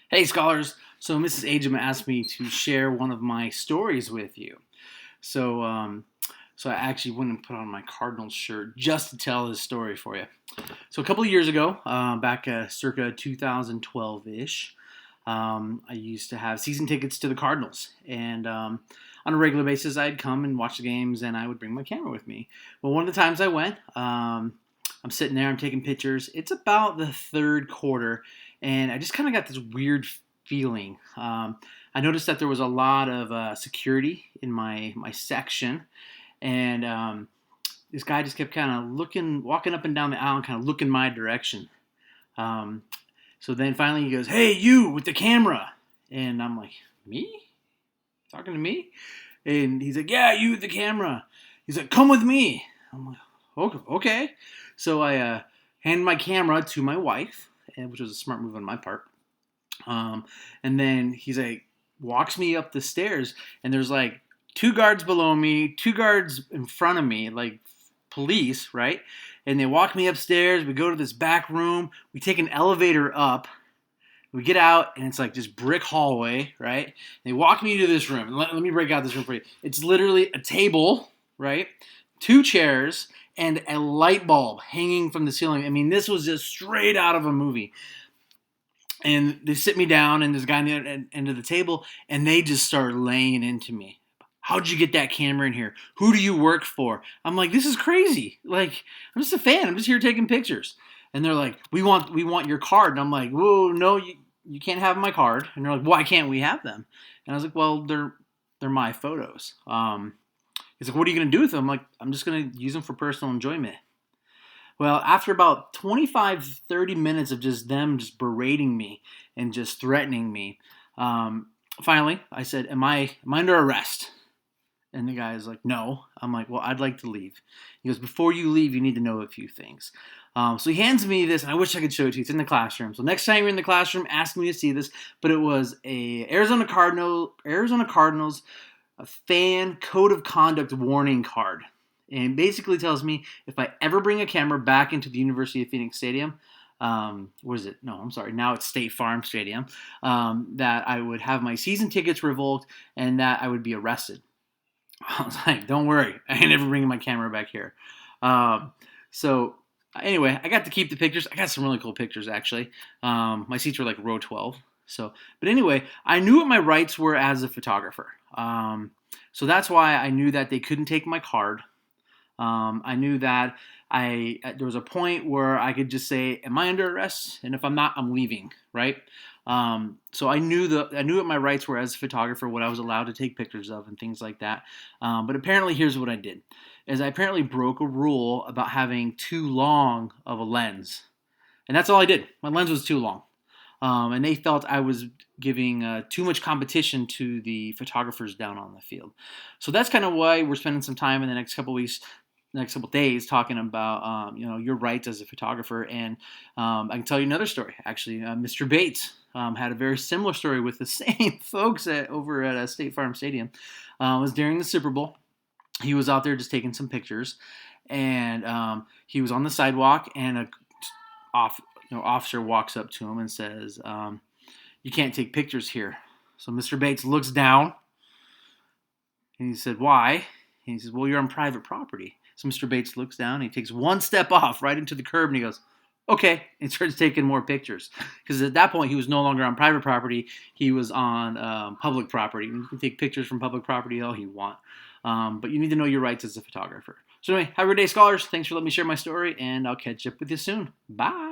Hey, scholars. So, Mrs. Agema asked me to share one of my stories with you. So, um, so I actually went and put on my Cardinals shirt just to tell this story for you. So, a couple of years ago, back circa 2012 ish, I used to have season tickets to the Cardinals. And on a regular basis, I'd come and watch the games and I would bring my camera with me. Well, one of the times I went, I'm sitting there, I'm taking pictures. It's about the third quarter, and I just kind of got this weird feeling. I noticed that there was a lot of security in my section, and this guy just kept kind of looking, walking up and down the aisle, and kind of looking my direction. Um, so then finally he goes, "Hey, you with the camera," and I'm like, "Me? Talking to me?" And he's like, "Yeah, you with the camera." He's like, "Come with me." I'm like, Okay. So I hand my camera to my wife, which was a smart move on my part. Um, and then he's like, walks me up the stairs, and there's like two guards below me, two guards in front of me, like police, right? And they walk me upstairs. We go to this back room. We take an elevator up. We get out, and it's like this brick hallway, right? They walk me to this room. Let me break out this room for you. It's literally a table, right? Two chairs, and a light bulb hanging from the ceiling. I mean, this was just straight out of a movie. And they sit me down, and this guy on the end of the table, and they just start laying into me. How'd you get that camera in here? Who do you work for? I'm like, this is crazy. Like, I'm just a fan. I'm just here taking pictures. And they're like, we want your card. And I'm like, whoa, no, you can't have my card. And they're like, why can't we have them? And I was like, well, they're my photos. He's like, what are you gonna do with them? I'm like, I'm just gonna use them for personal enjoyment. Well, after about 25, 30 minutes of just them just berating me and just threatening me, finally I said, am I under arrest? And the guy is like, no. I'm like, well, I'd like to leave. He goes, before you leave, you need to know a few things. So he hands me this, and I wish I could show it to you. It's in the classroom. So next time you're in the classroom, ask me to see this. But it was a Arizona Cardinals a fan code of conduct warning card, and basically tells me if I ever bring a camera back into the University of Phoenix Stadium, what is it? No, I'm sorry. Now it's State Farm Stadium. That I would have my season tickets revoked and that I would be arrested. I was like, don't worry, I ain't never bringing my camera back here. So anyway, I got to keep the pictures. I got some really cool pictures actually. My seats were like row 12. So, but anyway, I knew what my rights were as a photographer. So that's why I knew that they couldn't take my card. I knew that there was a point where I could just say, "Am I under arrest?" And if I'm not, I'm leaving. Right. So I knew what my rights were as a photographer, what I was allowed to take pictures of, and things like that. But apparently, here's what I did: is I apparently broke a rule about having too long of a lens, and that's all I did. My lens was too long. And they felt I was giving too much competition to the photographers down on the field. So that's kind of why we're spending some time in the next couple weeks, next couple days, talking about your rights as a photographer. And I can tell you another story. Actually, Mr. Bates had a very similar story with the same folks over at State Farm Stadium. It was during the Super Bowl. He was out there just taking some pictures, and he was on the sidewalk, and a off officer walks up to him and says, "You can't take pictures here." So Mr. Bates looks down, and he said, "Why?" And he says, "Well, you're on private property." So Mr. Bates looks down, and he takes one step off right into the curb, and he goes, "Okay," and starts taking more pictures. Because at that point, he was no longer on private property; he was on public property. You can take pictures from public property all you want, but you need to know your rights as a photographer. So anyway, have a great day, scholars. Thanks for letting me share my story, and I'll catch up with you soon. Bye.